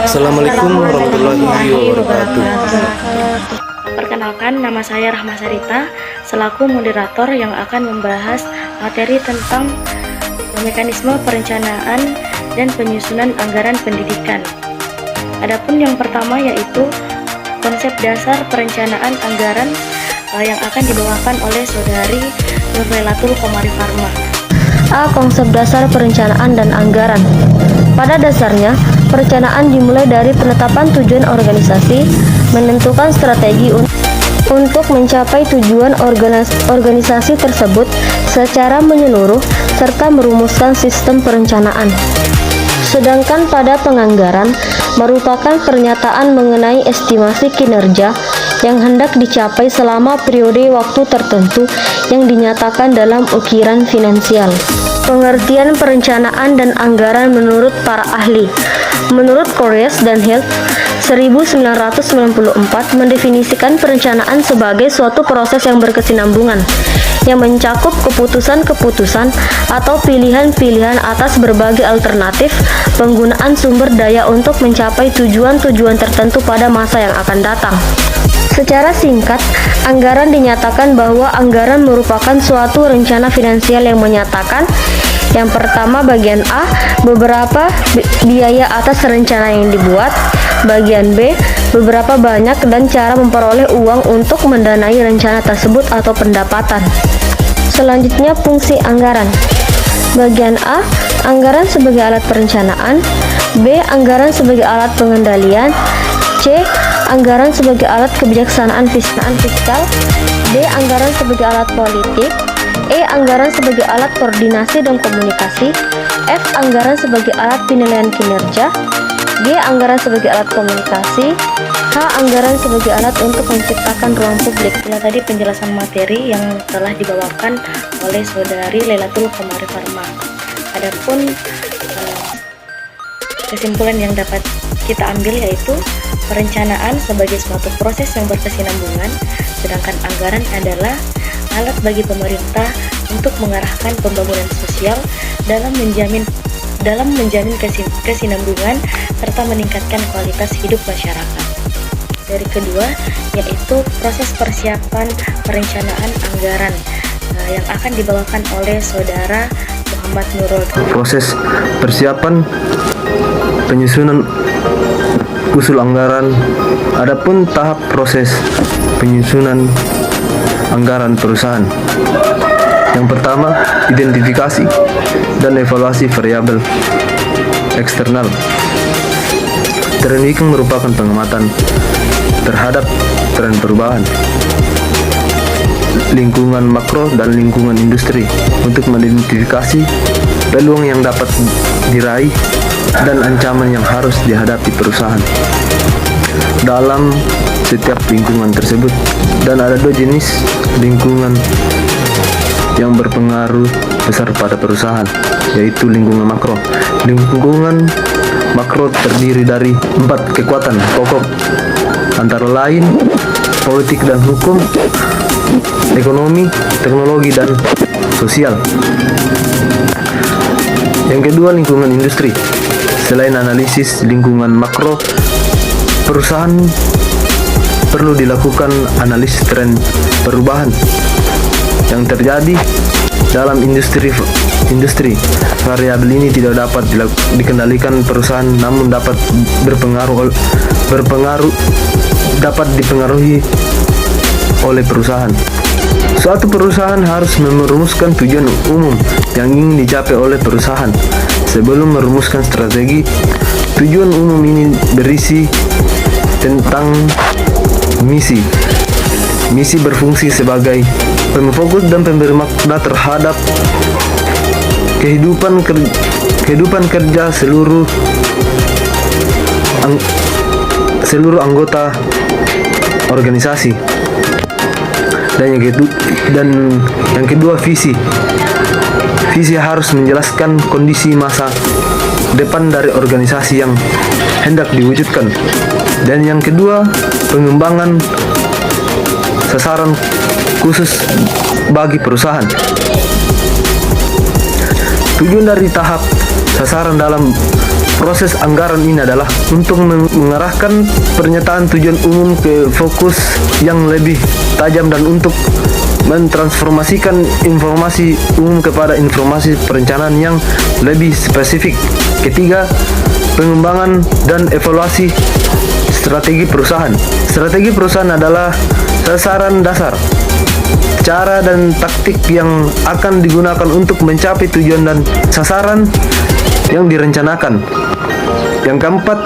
Assalamualaikum warahmatullahi wabarakatuh. Perkenalkan, nama saya Rahma Sarita selaku moderator yang akan membahas materi tentang mekanisme perencanaan dan penyusunan anggaran pendidikan. Adapun yang pertama yaitu konsep dasar perencanaan anggaran yang akan dibawakan oleh Saudari Nurlailatul Qomari Farma. A. Konsep dasar perencanaan dan anggaran. Pada dasarnya, perencanaan dimulai dari penetapan tujuan organisasi, menentukan strategi untuk mencapai tujuan organisasi tersebut secara menyeluruh, serta merumuskan sistem perencanaan. Sedangkan pada penganggaran, merupakan pernyataan mengenai estimasi kinerja yang hendak dicapai selama periode waktu tertentu yang dinyatakan dalam ukiran finansial. Pengertian perencanaan dan anggaran menurut para ahli. Menurut Koreas dan Health 1994 mendefinisikan perencanaan sebagai suatu proses yang berkesinambungan yang mencakup keputusan-keputusan atau pilihan-pilihan atas berbagai alternatif penggunaan sumber daya untuk mencapai tujuan-tujuan tertentu pada masa yang akan datang. Secara singkat, anggaran dinyatakan bahwa anggaran merupakan suatu rencana finansial yang menyatakan yang pertama bagian A, beberapa biaya atas rencana yang dibuat. Bagian B, beberapa banyak dan cara memperoleh uang untuk mendanai rencana tersebut atau pendapatan. Selanjutnya, fungsi anggaran. Bagian A, anggaran sebagai alat perencanaan. B, anggaran sebagai alat pengendalian. C, anggaran sebagai alat kebijaksanaan fiskal. D, anggaran sebagai alat politik. E, anggaran sebagai alat koordinasi dan komunikasi. F, anggaran sebagai alat penilaian kinerja. G, anggaran sebagai alat komunikasi. H, anggaran sebagai alat untuk menciptakan ruang publik. Itulah tadi penjelasan materi yang telah dibawakan oleh Saudari Lailatul Qomari Farma. Adapun kesimpulan yang dapat kita ambil yaitu perencanaan sebagai suatu proses yang berkesinambungan, sedangkan anggaran adalah alat bagi pemerintah untuk mengarahkan pembangunan sosial dalam menjamin kesinambungan serta meningkatkan kualitas hidup masyarakat. Dari kedua, yaitu proses persiapan perencanaan anggaran yang akan dibawakan oleh Saudara Muhammad Nurul. Proses persiapan penyusunan usul anggaran. Adapun tahap proses penyusunan anggaran perusahaan. Yang pertama, identifikasi dan evaluasi variabel eksternal. Trend merupakan pengamatan terhadap tren perubahan lingkungan makro dan lingkungan industri untuk mengidentifikasi peluang yang dapat diraih dan ancaman yang harus dihadapi perusahaan dalam setiap lingkungan tersebut. Dan ada dua jenis lingkungan yang berpengaruh besar pada perusahaan, yaitu lingkungan makro. Lingkungan makro terdiri dari 4 kekuatan pokok, antara lain politik dan hukum, ekonomi, teknologi, dan sosial. Yang kedua, lingkungan industri. Selain analisis lingkungan makro, perusahaan perlu dilakukan analisis tren perubahan yang terjadi dalam industri. Variabel ini tidak dapat dikendalikan perusahaan, namun dapat dapat dipengaruhi oleh perusahaan. Suatu perusahaan harus merumuskan tujuan umum yang ingin dicapai oleh perusahaan. Sebelum merumuskan strategi, tujuan umum ini berisi tentang misi. Misi berfungsi sebagai pemfokus dan pemberi makna terhadap kehidupan kerja seluruh anggota organisasi. Dan yang kedua, visi. Visi harus menjelaskan kondisi masa depan dari organisasi yang hendak diwujudkan. Dan yang kedua, pengembangan sasaran khusus bagi perusahaan. Tujuan dari tahap sasaran dalam proses anggaran ini adalah untuk mengarahkan pernyataan tujuan umum ke fokus yang lebih tajam dan untuk mentransformasikan informasi umum kepada informasi perencanaan yang lebih spesifik. Ketiga, pengembangan dan evaluasi strategi perusahaan. Strategi perusahaan adalah sasaran dasar, cara dan taktik yang akan digunakan untuk mencapai tujuan dan sasaran yang direncanakan. Yang keempat,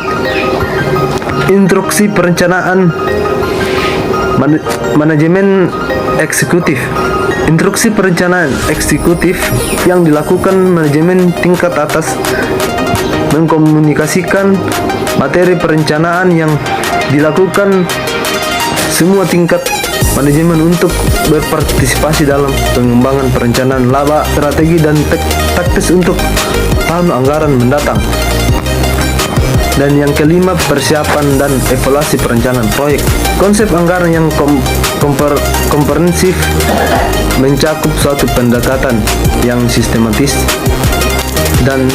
instruksi perencanaan manajemen eksekutif. Instruksi perencanaan eksekutif yang dilakukan manajemen tingkat atas mengkomunikasikan materi perencanaan yang dilakukan semua tingkat manajemen untuk berpartisipasi dalam pengembangan perencanaan laba, strategi dan taktis untuk tahun anggaran mendatang. Dan yang kelima, persiapan dan evaluasi perencanaan proyek. Konsep anggaran yang komprehensif mencakup suatu pendekatan yang sistematis dan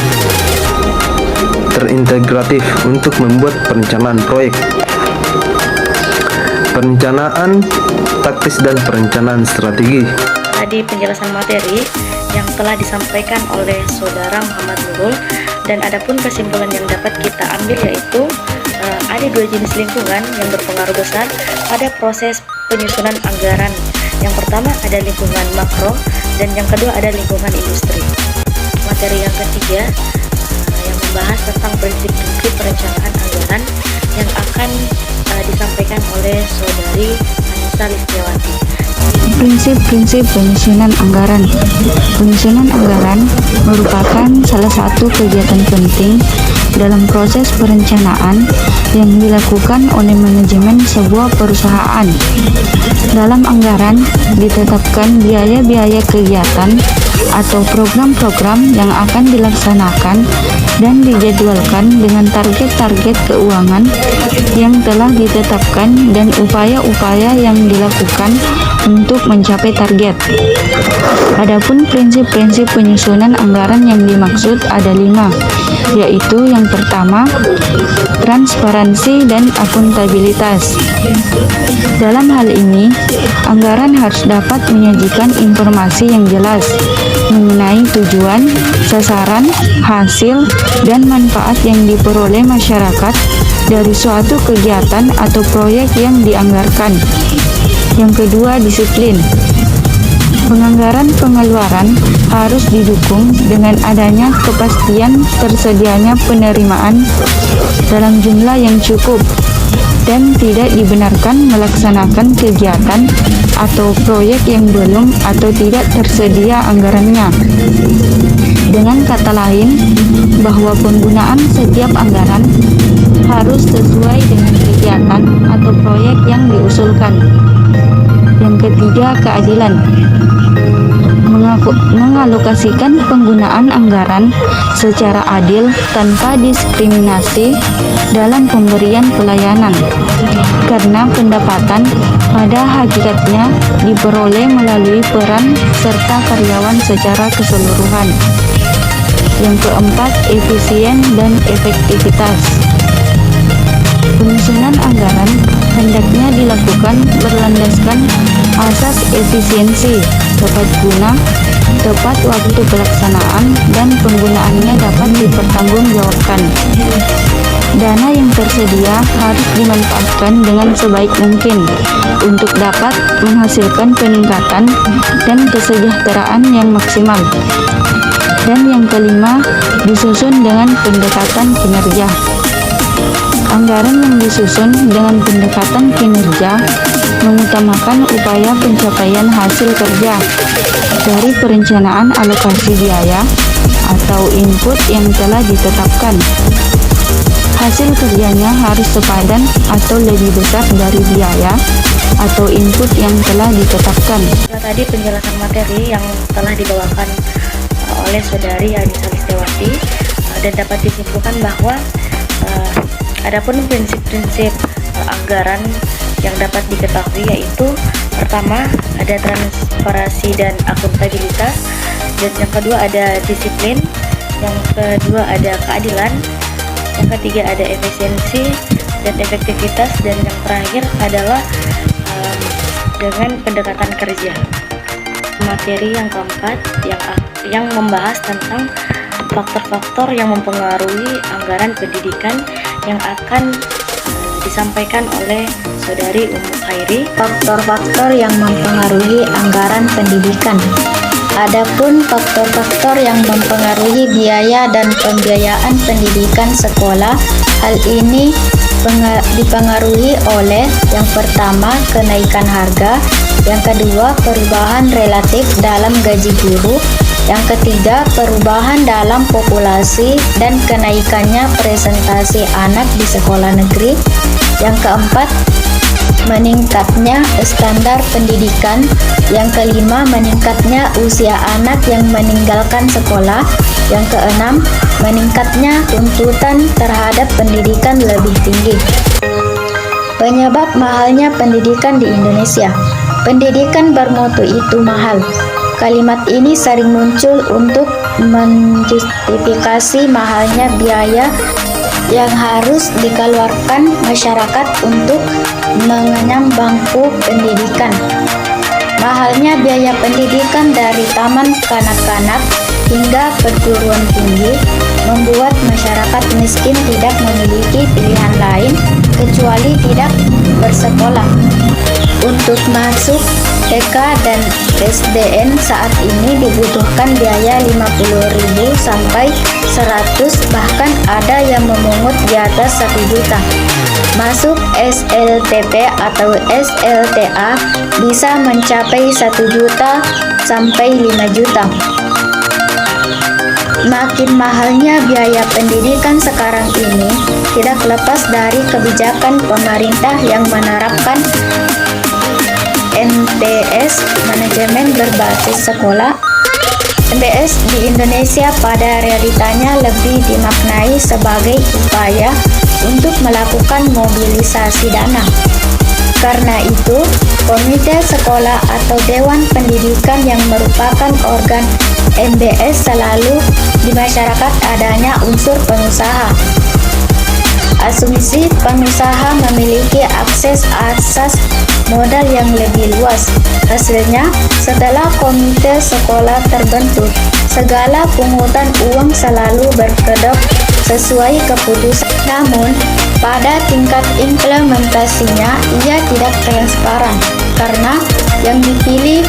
terintegratif untuk membuat perencanaan proyek, perencanaan taktis dan perencanaan strategi. Tadi penjelasan materi yang telah disampaikan oleh Saudara Muhammad Nurul, dan adapun kesimpulan yang dapat kita ambil yaitu ada dua jenis lingkungan yang berpengaruh besar pada proses penyusunan anggaran. Yang pertama ada lingkungan makro dan yang kedua ada lingkungan industri. Materi yang ketiga yang membahas tentang prinsip-prinsip perencanaan anggaran yang akan disampaikan oleh Saudari Anissa Listiawati. Prinsip-prinsip penyusunan anggaran. Penyusunan anggaran merupakan salah satu kegiatan penting dalam proses perencanaan yang dilakukan oleh manajemen sebuah perusahaan. Dalam anggaran ditetapkan biaya-biaya kegiatan atau program-program yang akan dilaksanakan dan dijadwalkan dengan target-target keuangan yang telah ditetapkan dan upaya-upaya yang dilakukan untuk mencapai target. Adapun prinsip-prinsip penyusunan anggaran yang dimaksud ada 5, yaitu yang pertama, transparansi dan akuntabilitas. Dalam hal ini, anggaran harus dapat menyajikan informasi yang jelas mengenai tujuan, sasaran, hasil, dan manfaat yang diperoleh masyarakat dari suatu kegiatan atau proyek yang dianggarkan. Yang kedua, disiplin. Penganggaran pengeluaran harus didukung dengan adanya kepastian tersedianya penerimaan dalam jumlah yang cukup dan tidak dibenarkan melaksanakan kegiatan atau proyek yang belum atau tidak tersedia anggarannya. Dengan kata lain, bahwa penggunaan setiap anggaran harus sesuai dengan kegiatan atau proyek yang diusulkan. Yang ketiga, keadilan. Mengalokasikan penggunaan anggaran secara adil tanpa diskriminasi dalam pemberian pelayanan, karena pendapatan pada hakikatnya diperoleh melalui peran serta karyawan secara keseluruhan. Yang keempat, efisien dan efektivitas. Penyusunan anggaran hendaknya dilakukan berlandaskan asas efisiensi, tepat guna, tepat waktu pelaksanaan, dan penggunaannya dapat dipertanggungjawabkan. Dana yang tersedia harus dimanfaatkan dengan sebaik mungkin untuk dapat menghasilkan peningkatan dan kesejahteraan yang maksimal. Dan yang kelima, disusun dengan pendekatan kinerja. Anggaran yang disusun dengan pendekatan kinerja mengutamakan upaya pencapaian hasil kerja dari perencanaan alokasi biaya atau input yang telah ditetapkan. Hasil kerjanya harus sepadan atau lebih besar dari biaya atau input yang telah ditetapkan. Tadi penjelasan materi yang telah dibawakan oleh Saudari Anissa Listiawati, dan dapat disimpulkan bahwa adapun prinsip-prinsip anggaran yang dapat diketahui yaitu pertama ada transparansi dan akuntabilitas, dan yang kedua ada disiplin, yang kedua ada keadilan, yang ketiga ada efisiensi dan efektivitas, dan yang terakhir adalah dengan pendekatan kerja. Materi yang keempat yang membahas tentang faktor-faktor yang mempengaruhi anggaran pendidikan yang akan disampaikan oleh Saudari Umu Khairi. Faktor-faktor yang mempengaruhi anggaran pendidikan. Adapun faktor-faktor yang mempengaruhi biaya dan pembiayaan pendidikan sekolah, hal ini dipengaruhi oleh yang pertama kenaikan harga, yang kedua perubahan relatif dalam gaji guru, yang ketiga perubahan dalam populasi dan kenaikannya presentasi anak di sekolah negeri, yang keempat meningkatnya standar pendidikan, yang kelima meningkatnya usia anak yang meninggalkan sekolah, yang keenam meningkatnya tuntutan terhadap pendidikan lebih tinggi. Penyebab mahalnya pendidikan di Indonesia. Pendidikan bermutu itu mahal. Kalimat ini sering muncul untuk menjustifikasi mahalnya biaya yang harus dikeluarkan masyarakat untuk mengenyam bangku pendidikan. Mahalnya biaya pendidikan dari taman kanak-kanak hingga perguruan tinggi membuat masyarakat miskin tidak memiliki pilihan lain kecuali tidak bersekolah. Untuk masuk TK dan SDN saat ini dibutuhkan biaya 50.000 sampai 100, bahkan ada yang memungut di atas 1 juta. Masuk SLTP atau SLTA bisa mencapai 1 juta sampai 5 juta. Makin mahalnya biaya pendidikan sekarang ini tidak lepas dari kebijakan pemerintah yang menerapkan MBS, manajemen berbasis sekolah. MBS di Indonesia pada realitanya lebih dimaknai sebagai upaya untuk melakukan mobilisasi dana. Karena itu, komite sekolah atau dewan pendidikan yang merupakan organ MBS selalu di masyarakat adanya unsur pengusaha. Asumsi pengusaha memiliki akses asas modal yang lebih luas. Hasilnya, setelah komite sekolah terbentuk, segala pungutan uang selalu berkedok sesuai keputusan. Namun, pada tingkat implementasinya ia tidak transparan karena yang dipilih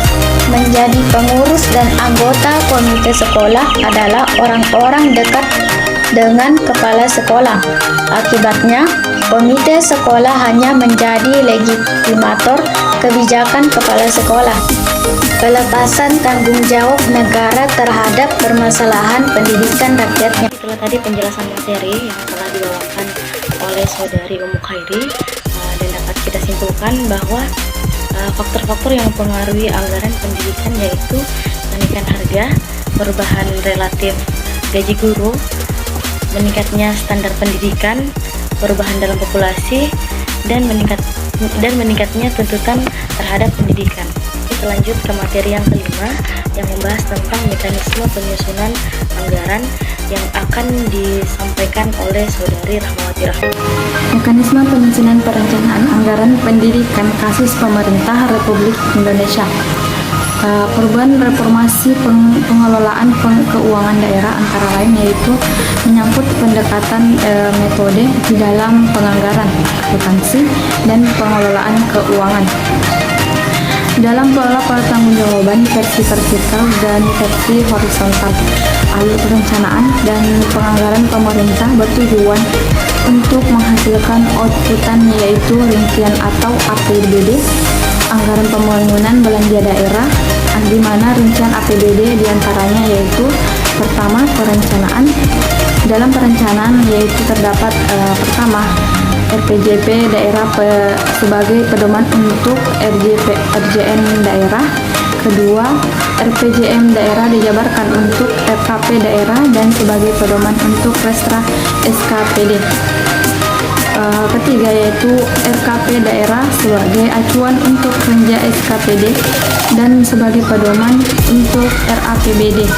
menjadi pengurus dan anggota komite sekolah adalah orang-orang dekat dengan kepala sekolah. Akibatnya, komite sekolah hanya menjadi legitimator kebijakan kepala sekolah. Pelepasan tanggung jawab negara terhadap permasalahan pendidikan rakyatnya. Itulah tadi penjelasan materi yang telah dibawakan oleh Saudari Umu Khairi, dan dapat kita simpulkan bahwa faktor-faktor yang mempengaruhi anggaran pendidikan yaitu kenaikan harga, perubahan relatif gaji guru, meningkatnya standar pendidikan, perubahan dalam populasi, dan meningkatnya tuntutan terhadap pendidikan. Kita lanjut ke materi yang kelima yang membahas tentang mekanisme penyusunan anggaran yang akan disampaikan oleh Saudari Rahmawati Rahman. Mekanisme penyusunan perencanaan anggaran pendidikan kasus pemerintah Republik Indonesia. Perubahan reformasi pengelolaan keuangan daerah antara lain yaitu menyangkut pendekatan metode di dalam penganggaran, akuntansi, dan pengelolaan keuangan. Dalam pola pertanggungjawaban versi vertikal dan versi horizontal, alur perencanaan dan penganggaran pemerintah bertujuan untuk menghasilkan outputan yaitu rincian atau APBD, anggaran pembangunan belanja daerah, di mana rincian APBD diantaranya yaitu pertama perencanaan. Dalam perencanaan yaitu terdapat pertama RPJP daerah sebagai pedoman untuk RJN daerah. Kedua, RPJM daerah dijabarkan untuk RKP daerah dan sebagai pedoman untuk Restra SKPD. Ketiga yaitu RKP daerah sebagai acuan untuk Renja SKPD dan sebagai pedoman untuk RAPBD.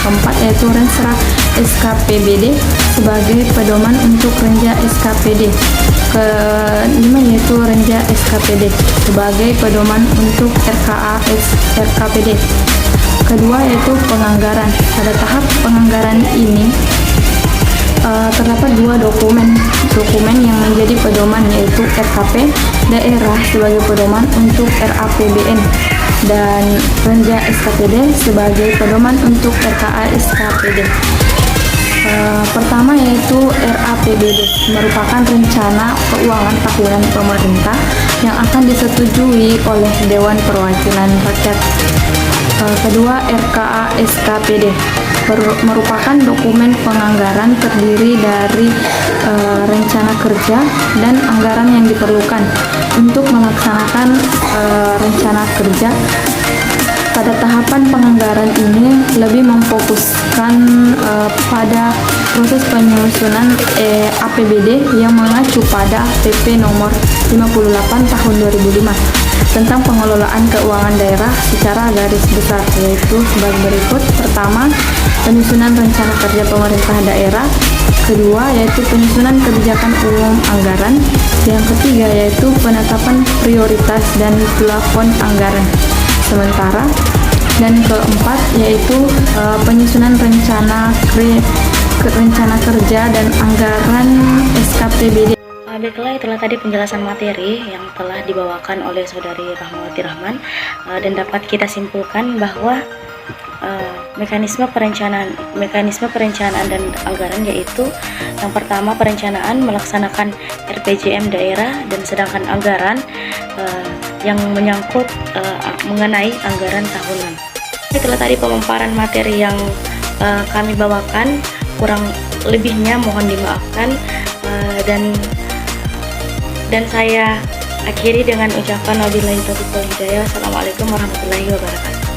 keempat yaitu Renstra SKPBD sebagai pedoman untuk Renja SKPD. Kelima yaitu Renja SKPD sebagai pedoman untuk RKA RKPD. Kedua yaitu penganggaran. Pada tahap penganggaran ini terdapat dua dokumen yang menjadi pedoman, yaitu RKP daerah sebagai pedoman untuk RAPBN dan Renja SKPD sebagai pedoman untuk RKA SKPD. Pertama yaitu RAPBD, merupakan rencana keuangan tahunan pemerintah yang akan disetujui oleh Dewan Perwakilan Rakyat. Kedua, RKA SKPD merupakan dokumen penganggaran terdiri dari rencana kerja dan anggaran yang diperlukan untuk melaksanakan rencana kerja. Pada tahapan penganggaran ini lebih memfokuskan pada proses penyusunan APBD yang mengacu pada PP nomor 58 tahun 2005 tentang pengelolaan keuangan daerah secara garis besar, yaitu sebagai berikut. Pertama, penyusunan rencana kerja pemerintah daerah. Kedua, yaitu penyusunan kebijakan umum anggaran. Yang ketiga, yaitu penetapan prioritas dan plafon anggaran sementara. Dan keempat, yaitu penyusunan rencana kerja dan anggaran SKPBD. Baiklah, itulah tadi penjelasan materi yang telah dibawakan oleh Saudari Rahmawati Rahman, dan dapat kita simpulkan bahwa mekanisme perencanaan dan anggaran, yaitu yang pertama perencanaan melaksanakan RPJM daerah, dan sedangkan anggaran yang menyangkut mengenai anggaran tahunan. Itulah tadi pemaparan materi yang kami bawakan, kurang lebihnya mohon dimaafkan, dan saya akhiri dengan ucapan wabillahi taufiq wal hidayah. Assalamualaikum warahmatullahi wabarakatuh.